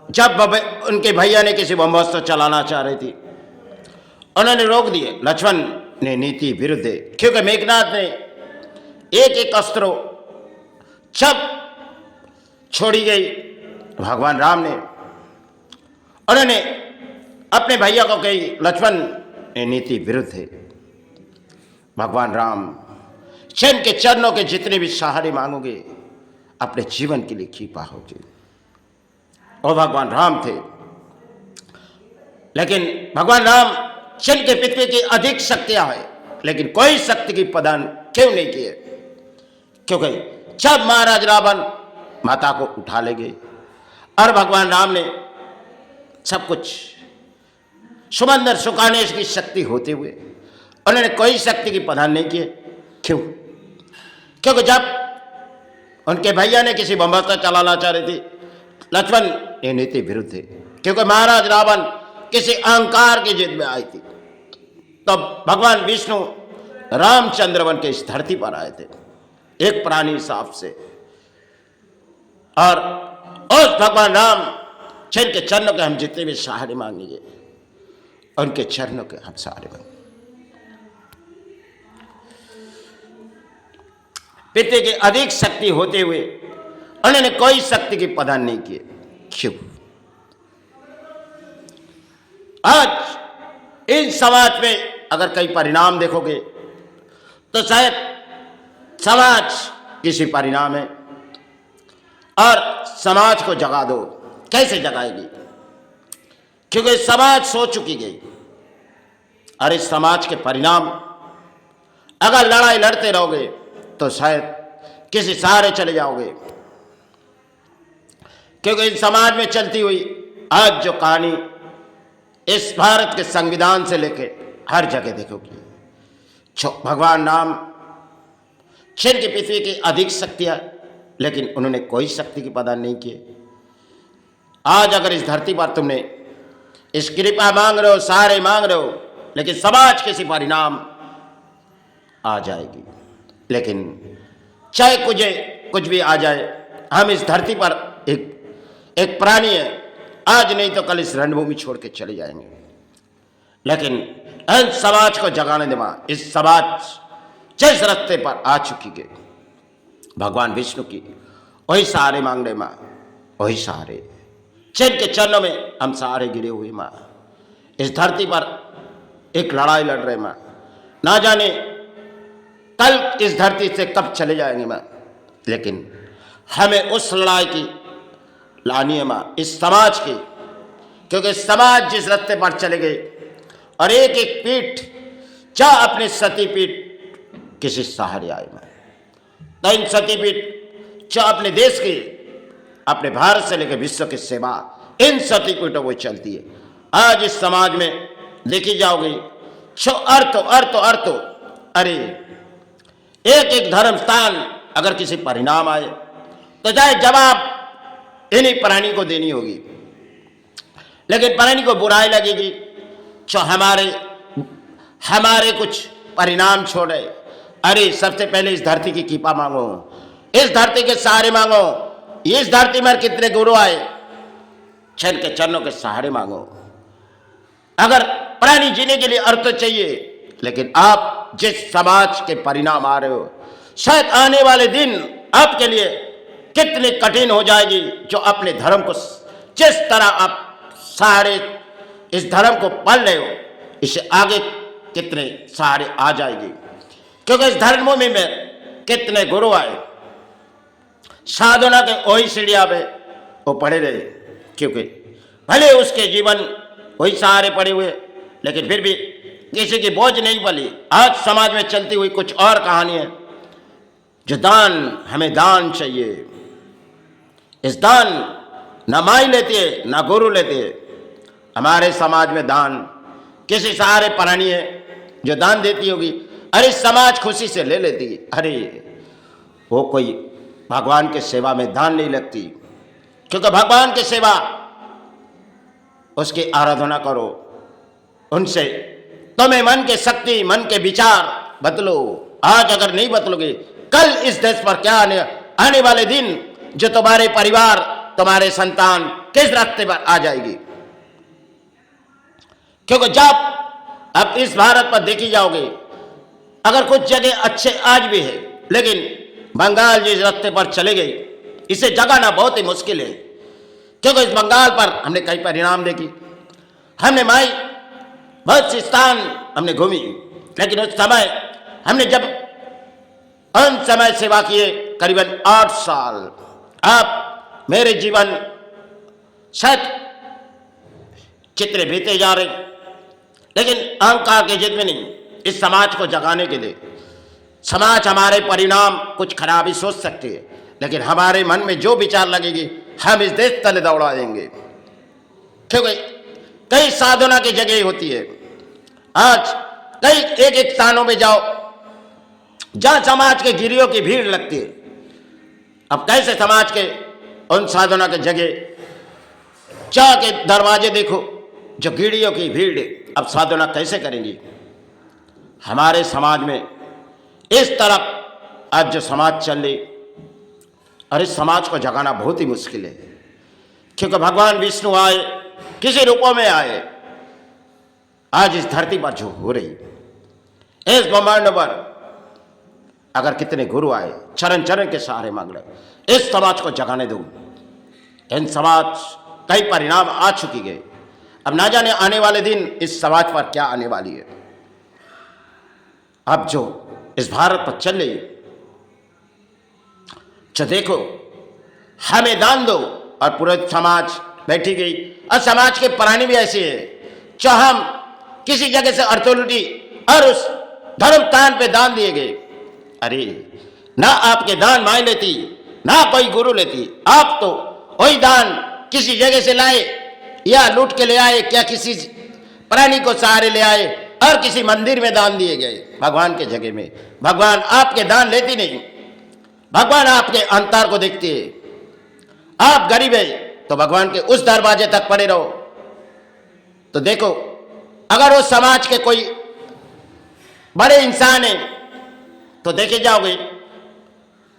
जब उनके भैया ने किसी ब्रह्मास्त्र चलाना चाह रही थी, उन्होंने रोक दिए। लक्ष्मण ने नीति विरुद्ध है, क्योंकि मेघनाथ ने एक एक अस्त्र जब छोड़ी गई, भगवान राम ने उन्होंने अपने भैया को कही, लक्ष्मण ने नीति विरुद्ध है। भगवान राम चैन के चरणों के जितने भी सहारे मांगोगे अपने जीवन के लिए खी पाओगे। और भगवान राम थे, लेकिन भगवान राम चैन के पृथ्वी की अधिक शक्तियां हैं, लेकिन कोई शक्ति की प्रदान क्यों नहीं किए? क्योंकि जब महाराज रावण माता को उठा ले गए और भगवान राम ने सब कुछ सुमंदर सुकाने की शक्ति होते हुए उन्होंने कोई शक्ति की प्रदान नहीं किए। क्यों? क्योंकि जब उनके भैया ने किसी ब्रह्मास्त्र चलाना चाह रही थी, लक्ष्मण ये नीति विरुद्ध थे, क्योंकि महाराज रावण किसी अहंकार की जिद में आई थी। तब भगवान विष्णु रामचंद्र बन के इस धरती पर आए थे एक प्राणी हिसाब से, और उस भगवान राम जिनके चरणों के हम जितने भी सहारे मांगेंगे उनके चरणों के हम सहारे मांगेंगे। पिता की अधिक शक्ति होते हुए उन्होंने कोई शक्ति की प्रदान नहीं किए। क्यों? आज इन समाज में अगर कई परिणाम देखोगे तो शायद समाज किसी परिणाम है, और समाज को जगा दो, कैसे जगाएगी? क्योंकि समाज सो चुकी गई, और इस समाज के परिणाम अगर लड़ाई लड़ते रहोगे तो शायद किसी सहारे चले जाओगे। क्योंकि इस समाज में चलती हुई आज जो कहानी इस भारत के संविधान से लेकर हर जगह देखोगे, भगवान राम क्षण की पृथ्वी की अधिक शक्तियां, लेकिन उन्होंने कोई शक्ति की प्रदान नहीं किए। आज अगर इस धरती पर तुमने इस कृपा मांग रहे हो, सहारे मांग रहे हो, लेकिन समाज किसी परिणाम आ जाएगी। लेकिन चाहे कुछ भी आ जाए, हम इस धरती पर एक प्राणी है, आज नहीं तो कल इस रणभूमि छोड़ के चले जाएंगे। लेकिन इन समाज को जगाने दे मां, इस समाज जिस रास्ते पर आ चुकी है, भगवान विष्णु की वही सहारे मांग रहे मां, वही सहारे जिनके चरणों में हम सहारे गिरे हुए मां। इस धरती पर एक लड़ाई लड़ रहे मां, ना जाने कल इस धरती से कब चले जाएंगे मां, लेकिन हमें उस लड़ाई की लानी है मां, इस समाज की। क्योंकि समाज जिस रास्ते पर चले गए, और एक एक पीठ चाह अपने सती पीठ किसी सहारे आए मां, तो इन सती पीठ चाह अपने देश की, अपने भारत से लेकर विश्व की सेवा इन सती पीठों को चलती है। आज इस समाज में देखी जाओगी अर्थ अरे एक एक धर्म स्थान अगर किसी परिणाम आए तो चाहे जवाब इन्हीं प्राणी को देनी होगी। लेकिन प्राणी को बुराई लगेगी जो हमारे कुछ परिणाम छोड़े। अरे सबसे पहले इस धरती की कृपा मांगो, इस धरती के सहारे मांगो। इस धरती में कितने गुरु आए, क्षण के चरणों के सहारे मांगो। अगर प्राणी जीने के लिए अर्थ चाहिए, लेकिन आप जिस समाज के परिणाम आ रहे हो, शायद आने वाले दिन आपके लिए कितने कठिन हो जाएगी। जो अपने धर्म को जिस तरह आप सहारे इस धर्म को पाल रहे हो, इससे आगे कितने सहारे आ जाएगी। क्योंकि इस धर्मभूमि में कितने गुरु आए, साधना के वही सीढ़ियां पे वो पड़े रहे, क्योंकि भले उसके जीवन वही सहारे पड़े हुए, लेकिन फिर भी किसी की बोझ नहीं पली। आज समाज में चलती हुई कुछ और कहानी है, जो दान, हमें दान चाहिए। इस दान न माई लेती है न गुरु लेते है। हमारे समाज में दान किसी सहारे प्राणी है जो दान देती होगी, अरे समाज खुशी से ले लेती। अरे वो कोई भगवान के सेवा में दान नहीं लगती, क्योंकि भगवान की सेवा उसकी आराधना करो, उनसे तुम्हें मन के शक्ति, मन के विचार बदलो। आज अगर नहीं बदलोगे, कल इस देश पर क्या आने वाले दिन जो तुम्हारे परिवार तुम्हारे संतान किस रास्ते पर आ जाएगी। क्योंकि जब अब इस भारत पर देखी जाओगे, अगर कुछ जगह अच्छे आज भी है, लेकिन बंगाल जिस रास्ते पर चले गई, इसे जगाना बहुत ही मुश्किल है। क्योंकि इस बंगाल पर हमने कई परिणाम देखी। हमने माई बहुत से स्थान हमने घूमी, लेकिन उस समय हमने जब उन समय सेवा किए करीबन 8 साल। अब मेरे जीवन शायद चित्र बीते जा रहे, लेकिन अहंकार के जिद में नहीं, इस समाज को जगाने के लिए। समाज हमारे परिणाम कुछ खराबी सोच सकती है, लेकिन हमारे मन में जो विचार लगेगी हम इस देश तले दौड़ा देंगे। क्योंकि कई साधना की जगह होती है। आज कई एक स्थानों में जाओ जहां समाज के गिरियों की भीड़ लगती है। अब कैसे समाज के उन साधना के जगह चाह के दरवाजे देखो जो गिरियों की भीड़ है, अब साधना कैसे करेंगी। हमारे समाज में इस तरफ आज जो समाज चल रही, और इस समाज को जगाना बहुत ही मुश्किल है। क्योंकि भगवान विष्णु आए, किसी रूपों में आए, आज इस धरती पर जो हो रही, इस ब्रह्मांड पर अगर कितने गुरु आए, चरण चरण के सहारे मांग रहे, इस समाज को जगाने दो। इन समाज कई परिणाम आ चुकी गए, अब ना जाने आने वाले दिन इस समाज पर क्या आने वाली है। अब जो इस भारत पर चल रही, जो देखो हमें दान दो, और पूरा समाज बैठी गई। और समाज के प्राणी भी ऐसे है, जो हम किसी जगह से अर्थोलुटी और उस धर्म स्थान पे दान दिए गए। अरे ना आपके दान माई लेती, ना कोई गुरु लेती, आप तो वही दान किसी जगह से लाए, या लूट के ले आए, क्या किसी प्राणी को सहारे ले आए और किसी मंदिर में दान दिए गए भगवान के जगह में। भगवान आपके दान लेती नहीं, भगवान आपके अंतर को देखते है। आप गरीब है तो भगवान के उस दरवाजे तक पड़े रहो। तो देखो, अगर वो समाज के कोई बड़े इंसान है तो देखे जाओगे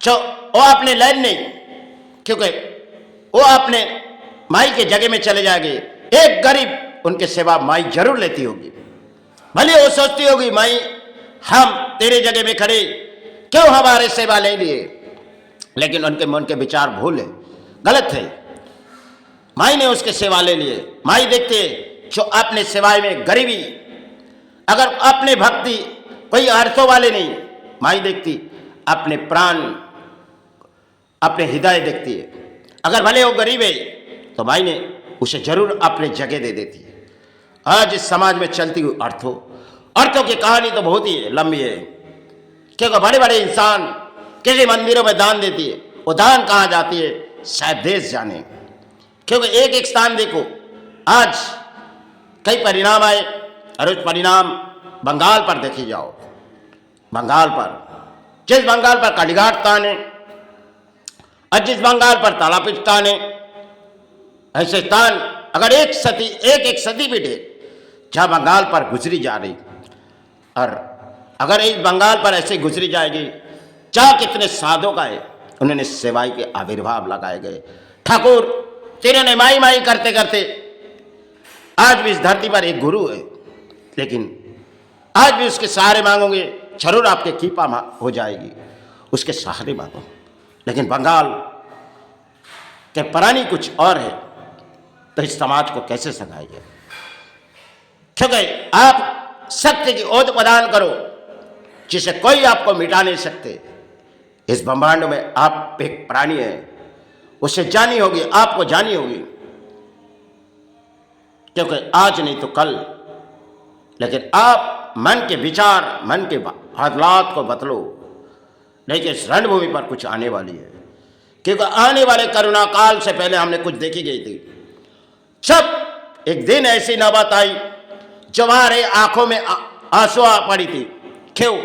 वो अपने लाइन नहीं, क्योंकि वो अपने माई के जगह में चले जाएंगे। एक गरीब उनके सेवा माई जरूर लेती होगी, भले वो सोचती होगी माई हम तेरे जगह में खड़े, क्यों हमारे सेवा ले लिए, लेकिन उनके मन के विचार भूल है, गलत है। माई ने उसके सेवा ले लिए। माई देखते जो अपने सेवाएं में गरीबी, अगर अपने भक्ति कोई अर्थों वाले नहीं, माई देखती अपने प्राण, अपने हृदय देखती है। अगर भले वो गरीब है तो माई ने उसे जरूर अपने जगह दे देती है। आज इस समाज में चलती हुई अर्थों की कहानी तो बहुत ही लंबी है, क्योंकि बड़े बड़े इंसान किसी मंदिरों में दान देती है, वो दान कहाँ जाती है शायद देश जाने। क्योंकि एक एक स्थान देखो, आज कई परिणाम आए, और उस परिणाम बंगाल पर देखी जाओ। बंगाल पर, जिस बंगाल पर कालीघाट स्थान है और जिस बंगाल पर तारापीठ स्थान है, ऐसे स्थान अगर एक सती पीठ है जहाँ बंगाल पर गुजरी जा रही, और अगर इस बंगाल पर ऐसे गुजरी जाएगी जहाँ कितने साधु का है, उन्होंने सेवाई के आविर्भाव लगाए गए। ठाकुर तेरे ने माई माई करते करते आज भी इस धरती पर एक गुरु है, लेकिन आज भी उसके सहारे मांगोगे जरूर आपके कृपा हो जाएगी, उसके सहारे मांगो। लेकिन बंगाल के प्राणी कुछ और है, तो इस समाज को कैसे सगाइए। क्योंकि आप सत्य की ओत प्रदान करो जिसे कोई आपको मिटा नहीं सकते। इस ब्रह्मांड में आप एक प्राणी है, उसे जानी होगी, आपको जानी होगी, क्योंकि आज नहीं तो कल। लेकिन आप मन के विचार, मन के हालात को बदलो, लेकिन इस रणभूमि पर कुछ आने वाली है। क्योंकि आने वाले करुणा काल से पहले हमने कुछ देखी गई थी। जब एक दिन ऐसी नौबत आई जो हमारे आंखों में आंसू आ पड़ी थी। क्यों?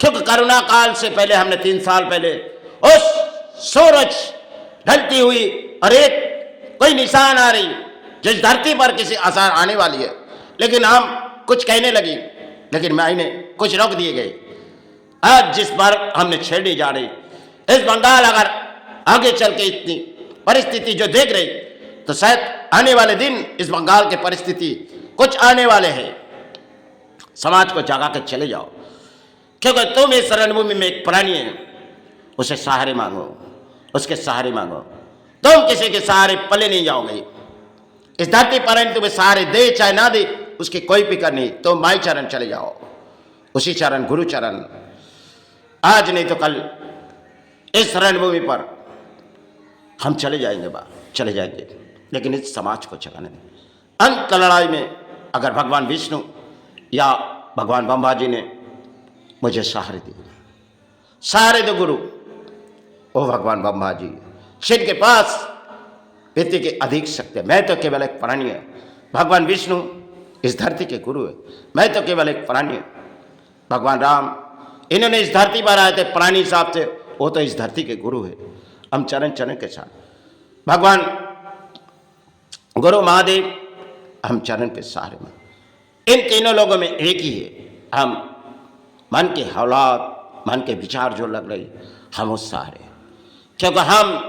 क्योंकि करुणा काल से पहले हमने 3 साल पहले उस सूरज ढलती हुई और एक कोई निशान आ रही जिस धरती पर किसी आसार आने वाली है, लेकिन हम कुछ कहने लगी, लेकिन मायने कुछ रोक दिए गए। आज जिस बार हमने छेड़ी जा रही, इस बंगाल अगर आगे चल के इतनी परिस्थिति जो देख रही, तो शायद आने वाले दिन इस बंगाल के परिस्थिति कुछ आने वाले हैं। समाज को जगा के चले जाओ, क्योंकि तुम इस रणभूमि में एक प्राणी है, उसे सहारे मांगो, उसके सहारे मांगो। तुम किसी के सहारे पले नहीं जाओगे। इस धरती पर तुम्हें सहारे दे चाहे ना दे, उसकी कोई फिक्र नहीं। तुम माई चरण चले जाओ, उसी चरण, गुरु चरण। आज नहीं तो कल इस रणभूमि पर हम चले जाएंगे, चले जाएंगे, लेकिन इस समाज को जगाने दें। अंत लड़ाई में अगर भगवान विष्णु या भगवान ब्रह्मा जी ने मुझे सहारे दिए, सहारे दो गुरु, ओ भगवान ब्रह्मा जी, जिनके पास पृथ्वी की अधिक शक्ति है। मैं तो केवल एक प्राणी है। भगवान विष्णु इस धरती के गुरु है, मैं तो केवल एक प्राणी है। भगवान राम, इन्होंने इस धरती पर आए थे प्राणी हिसाब से, वो तो इस धरती के गुरु है। हम चरण चरण के साथ भगवान गुरु महादेव, हम चरण के सहारे में। इन तीनों लोगों में एक ही है। हम मन के हालात, मन के विचार जो लग रही, हम उस सहारे, क्योंकि हम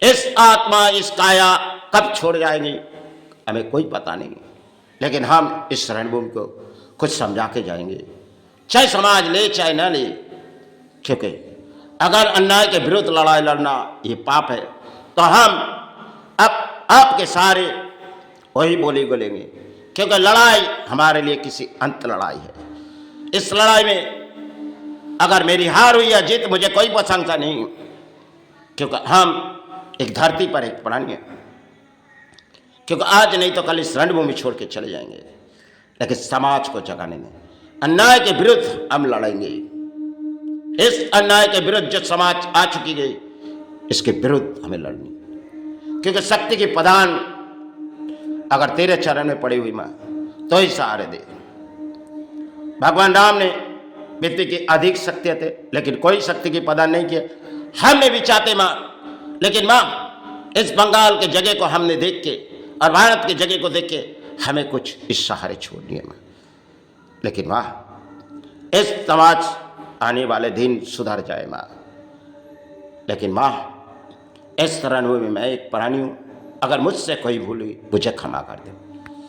इस आत्मा, इस काया कब छोड़ जाएंगे हमें कोई पता नहीं, लेकिन हम इस रणभूमि को कुछ समझा के जाएंगे, चाहे समाज ले चाहे ना ले। क्योंकि अगर अन्याय के विरुद्ध लड़ाई लड़ना ये पाप है, तो हम अब आपके सारे वही बोलेंगे, क्योंकि लड़ाई हमारे लिए किसी अंत लड़ाई है। इस लड़ाई में अगर मेरी हार हुई या जीत, मुझे कोई प्रशंसा नहीं, क्योंकि हम एक धरती पर एक प्राणी है। क्योंकि आज नहीं तो कल इस रणभूमि छोड़ के चले जाएंगे, लेकिन समाज को जगाने में अन्याय के विरुद्ध हम लड़ेंगे। इस अन्याय के विरुद्ध जो समाज आ चुकी गई, इसके विरुद्ध हमें लड़नी, क्योंकि शक्ति की प्रदान अगर तेरे चरण में पड़ी हुई माँ, तो ही सहारे दे। भगवान राम ने पृथ्वी की अधिक शक्ति थे, लेकिन कोई शक्ति की प्रदान नहीं किया। हमने भी चाहते माँ, लेकिन माँ इस बंगाल के जगह को हमने देख के और भारत की जगह को देख के हमें कुछ इस सहारे छोड़नी है माँ। लेकिन माँ इस समाज आने वाले दिन सुधर जाए माँ, लेकिन माँ इस रणभूमि में मैं एक प्राणी हूँ। अगर मुझसे कोई भूल हुई, मुझे क्षमा कर दे।